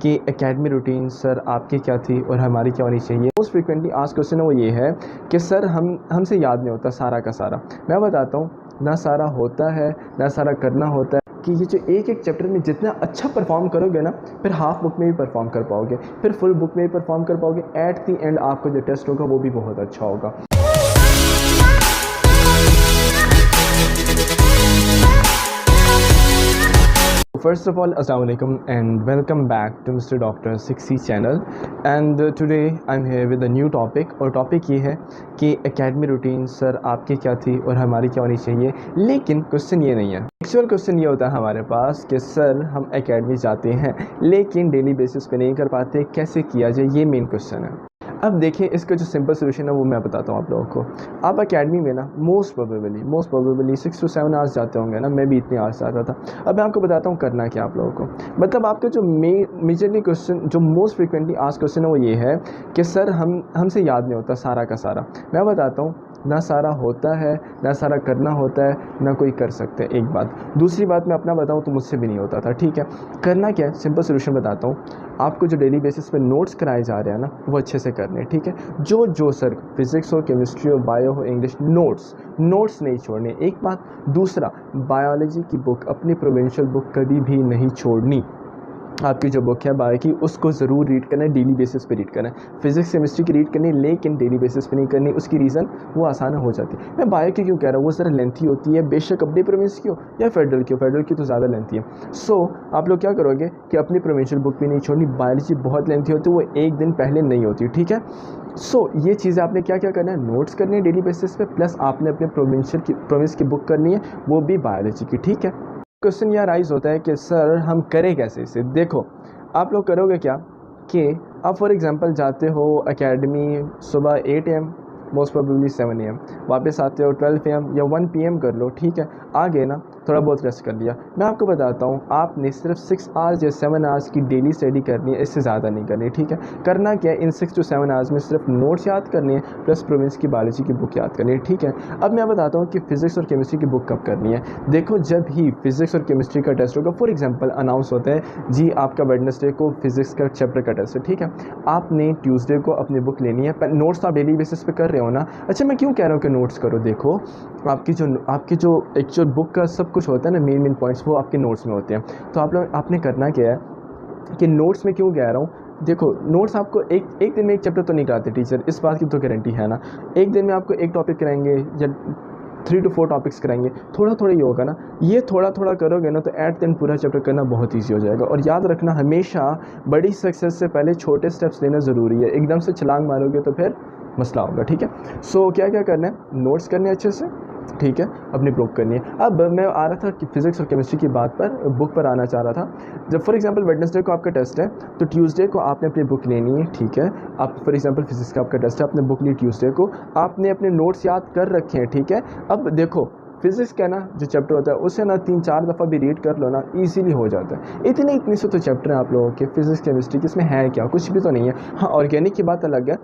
कि academy routine sir आपकी क्या थी और हमारी क्या होनी चाहिए। मोस्ट फ्रिक्वेंटली आज क्वेश्चन है वो ये है कि सर हमसे याद नहीं होता सारा का सारा। मैं बताता हूँ, ना सारा होता है ना सारा करना होता है कि ये जो एक एक चैप्टर में जितना अच्छा परफॉर्म करोगे ना, फिर हाफ बुक में भी परफॉर्म कर पाओगे, फिर फुल बुक में भी परफॉर्म कर पाओगे। एट दी एंड आपका जो टेस्ट होगा वो भी बहुत अच्छा होगा। First of all, Assalamualaikum and welcome back to Mr. Dr. 6C channel. And today I'm here with a new topic. और टॉपिक ये है कि एकेडमी रूटीन सर आपकी क्या थी और हमारी क्या होनी चाहिए। लेकिन क्वेश्चन ये नहीं है, एक्चुअल क्वेश्चन ये होता है हमारे पास कि सर हम एकेडमी जाते हैं लेकिन डेली बेसिस पे नहीं कर पाते, कैसे किया जाए, ये मेन क्वेश्चन है। अब देखिए, इसका जो सिंपल सोल्यूशन है वो मैं बताता हूँ आप लोगों को। आप एकेडमी में ना मोस्ट प्रोबेबली 6 to 7 आवर्स जाते होंगे ना, मैं भी इतने आवर्स जाता था। अब मैं आपको बताता हूँ करना क्या आप लोगों को। मतलब आपका जो मेजरली क्वेश्चन, जो मोस्ट फ्रिक्वेंटली आज क्वेश्चन है वो ये है कि सर हमसे याद नहीं होता सारा का सारा। मैं बताता हूँ, ना सारा होता है ना सारा करना होता है, ना कोई कर सकते हैं, एक बात। दूसरी बात मैं अपना बताऊं तो मुझसे भी नहीं होता था, ठीक है। करना क्या है, सिंपल सोल्यूशन बताता हूँ आपको। जो डेली बेसिस पे नोट्स कराए जा रहे हैं ना, वो अच्छे से करने, ठीक है। जो सर फिज़िक्स हो, केमिस्ट्री हो, बायो हो, इंग्लिश, नोट्स नहीं छोड़ने, एक बात। दूसरा, बायोलॉजी की बुक, अपनी प्रोविंशियल बुक कभी भी नहीं छोड़नी। आपकी जो बुक है बायो की, उसको ज़रूर रीड करना है, डेली बेसिस पे रीड करना है। फिजिक्स केमिस्ट्री की रीड करनी, लेकिन डेली बेसिस पे नहीं करनी। उसकी रीज़न वो आसान हो जाती है। मैं बायो की क्यों कह रहा हूँ, वो ज़रा लेंथी होती है, बेशक अपनी प्रोविंस की हो या फेडरल की हो, फेडरल की तो ज़्यादा लेंथी है। सो आप लोग क्या करोगे कि अपनी प्रोविंशियल बुक भी नहीं छोड़नी। बायोलॉजी बहुत लेंथी होती है, वो एक दिन पहले नहीं होती, ठीक है। सो ये चीज़ें आपने क्या क्या करना है, नोट्स करनी है डेली बेसिस पे, प्लस आपने अपने प्रोविंस की बुक करनी है, वो भी बायोलॉजी की, ठीक है। क्वेश्चन यह राइज होता है कि सर हम करें कैसे इसे। देखो, आप लोग करोगे क्या कि आप फॉर एग्जांपल जाते हो एकेडमी सुबह 8 AM, मोस्ट प्रोबेबली 7 AM, वापस आते हो 12 PM या 1 PM कर लो, ठीक है। आगे ना थोड़ा बहुत रेस्ट कर लिया। मैं आपको बताता हूँ, आपने सिर्फ 6 आवर्स या 7 आवर्स की डेली स्टडी करनी है, इससे ज़्यादा नहीं करनी, ठीक है। करना क्या है, इन 6 to 7 आवर्स में सिर्फ नोट्स याद करनी है, प्लस प्रोविंस की बायोलॉजी की बुक याद करनी है, ठीक है। अब मैं बताता हूँ कि फिज़िक्स और केमिस्ट्री की बुक कब करनी है। देखो, जब ही फिज़िक्स और केमिस्ट्री का टेस्ट होगा, फॉर एग्जाम्पल अनाउंस होता है जी आपका वेडनेसडे को फिज़िक्स का चैप्टर का टेस्ट है, ठीक है। आपने ट्यूसडे को अपनी बुक लेनी है। नोट्स तो आप डेली बेसिस पे कर रहे हो ना। अच्छा, मैं क्यों कह रहा हूँ कि नोट्स करो। देखो, आपकी जो एक्चुअल बुक का सब कुछ होता है ना, मेन पॉइंट्स, वो आपके नोट्स में होते हैं। तो आपने करना क्या है कि नोट्स में क्यों कह रहा हूँ, देखो नोट्स आपको एक दिन में एक चैप्टर तो नहीं कराते टीचर, इस बात की तो गारंटी है ना। एक दिन में आपको एक टॉपिक कराएंगे या 3 to 4 टॉपिक्स कराएंगे, थोड़ा थोड़ा ही होगा ना। ये थोड़ा थोड़ा करोगे ना तो एट द एंड पूरा चैप्टर करना बहुत ईजी हो जाएगा। और याद रखना, हमेशा बड़ी सक्सेस से पहले छोटे स्टेप्स लेना ज़रूरी है। एकदम से छलांग मारोगे तो फिर मसला होगा, ठीक है। सो क्या क्या करना है, नोट्स करने अच्छे से, ठीक है, अपनी बुक करनी है। अब मैं आ रहा था कि फिज़िक्स और केमिस्ट्री की बात पर, बुक पर आना चाह रहा था। जब फॉर एग्जांपल वेडनेसडे को आपका टेस्ट है, तो ट्यूसडे को आपने अपनी बुक लेनी है, ठीक है। आप फॉर एग्जांपल फिज़िक्स का आपका टेस्ट है, आपने बुक ली ट्यूसडे को, आपने अपने नोट्स याद कर रखे हैं, ठीक है। अब देखो, फिज़िक्स का ना जो चैप्टर होता है उसे ना 3-4 दफ़ा भी रीड कर लो ना, ईजिली हो जाता है। इतने से तो चैप्टर हैं आप लोगों के फिज़िक्स केमिस्ट्री की, इसमें है क्या, कुछ भी तो नहीं है। हाँ, ऑर्गेनिक की बात अलग है,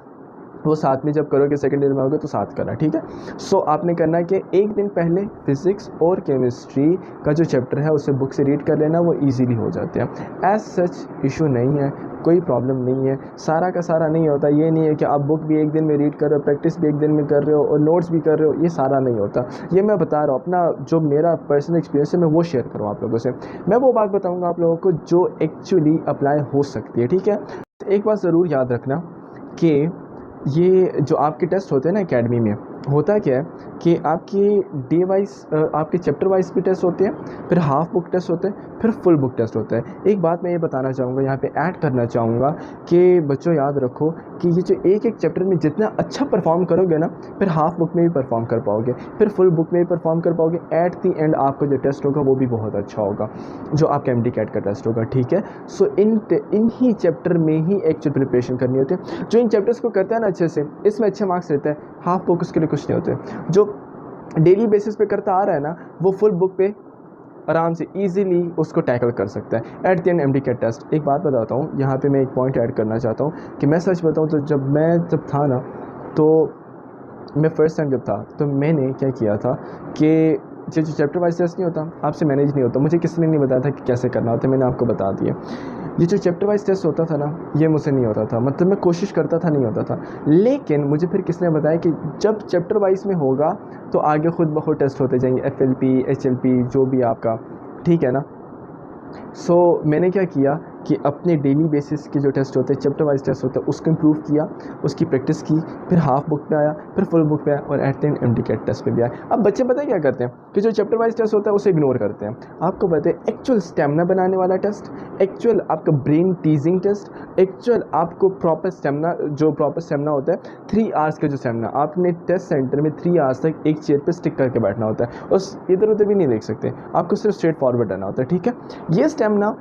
वो साथ में जब करोगे सेकेंड ईयर में होगे तो साथ करना, ठीक है। सो आपने करना है कि एक दिन पहले फिज़िक्स और केमिस्ट्री का जो चैप्टर है उसे बुक से रीड कर लेना, वो इजीली हो जाते हैं। एज सच इशू नहीं है, कोई प्रॉब्लम नहीं है। सारा का सारा नहीं होता, ये नहीं है कि आप बुक भी एक दिन में रीड कर रहे हो, प्रैक्टिस भी एक दिन में कर रहे हो और नोट्स भी कर रहे हो, ये सारा नहीं होता। ये मैं बता रहा हूँ, अपना जो मेरा पर्सनल एक्सपीरियंस है मैं वो शेयर करूँ आप लोगों से। मैं वो बात बताऊँगा आप लोगों को जो एक्चुअली अप्लाई हो सकती है, ठीक है। एक बात ज़रूर याद रखना कि ये जो आपके टेस्ट होते हैं ना एकेडमी में, होता क्या है कि आपकी डे वाइज, आपके चैप्टर वाइज भी टेस्ट होते हैं, फिर हाफ बुक टेस्ट होते हैं, फिर फुल बुक टेस्ट होता है। एक बात मैं ये बताना चाहूँगा, यहाँ पे ऐड करना चाहूँगा कि बच्चों याद रखो कि ये जो एक एक चैप्टर में जितना अच्छा परफॉर्म करोगे ना, फिर हाफ बुक में भी परफॉर्म कर पाओगे, फिर फुल बुक में भी परफॉर्म कर पाओगे। एट दी एंड आपका जो टेस्ट होगा वो भी बहुत अच्छा होगा, जो आपका MD-CAT का टेस्ट होगा, ठीक है। सो इन ही चैप्टर में ही एक्चुअल प्रिपरेशन करनी होती है। जो इन चैप्टर्स को करता है ना अच्छे से, इसमें अच्छे मार्क्स रहते हैं। हाफ बुक उसके लिए कुछ नहीं होते। जो डेली बेसिस पे करता आ रहा है ना, वो फुल बुक पे आराम से इजीली उसको टैकल कर सकता है। At the end MD-CAT test. एक बात बताता हूँ यहाँ पे, मैं एक पॉइंट ऐड करना चाहता हूँ कि मैं सच बताऊँ तो जब था ना, तो मैं फर्स्ट टाइम जब था तो मैंने क्या किया था कि जो चैप्टर वाइज टेस्ट नहीं होता, आपसे मैनेज नहीं होता, मुझे किसी ने नहीं बताया था कि कैसे करना होता है, मैंने आपको बता दिया। ये जो चैप्टर वाइज टेस्ट होता था ना, ये मुझसे नहीं होता था, मतलब मैं कोशिश करता था, नहीं होता था। लेकिन मुझे फिर किसने बताया कि जब चैप्टर वाइज में होगा तो आगे खुद ब खुद टेस्ट होते जाएंगे, FLP HLP जो भी आपका, ठीक है ना। सो मैंने क्या किया कि अपने डेली बेसिस के जो टेस्ट होते हैं, चैप्टर वाइज टेस्ट होते हैं, उसको इम्प्रूव किया, उसकी प्रैक्टिस की, फिर हाफ बुक पे आया, फिर फुल बुक पे आया और at the end MD test पे भी आया। अब बच्चे पता है क्या करते हैं कि जो चैप्टर वाइज टेस्ट होता है उसे इग्नोर करते हैं। आपको पता है एक्चुअल स्टेमिना बनाने वाला टेस्ट, एक्चुअल आपका ब्रेन टीजिंग टेस्ट, एक्चुअल आपको प्रॉपर स्टेमिना, जो प्रॉपर स्टेमिना होता है 3 आवर्स का जो स्टेमिना, आपने टेस्ट सेंटर में 3 आवर्स तक एक चेयर पर स्टिक करके बैठना होता है और इधर उधर भी नहीं देख सकते, आपको सिर्फ स्ट्रेट फॉरवर्ड रहना होता है, ठीक है। ये स्टेमिना,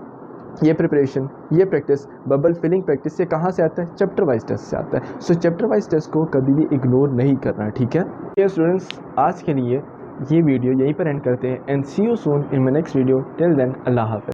ये प्रिपरेशन, ये प्रैक्टिस, बबल फिलिंग प्रैक्टिस, ये कहाँ से आता है? चैप्टर वाइज टेस्ट से आता है। सो चैप्टर वाइज टेस्ट को कभी भी इग्नोर नहीं करना, ठीक है। ये स्टूडेंट्स, आज के लिए ये वीडियो यहीं पर एंड करते हैं and see you soon in my next video. Till then, अल्लाह हाफ़िज़।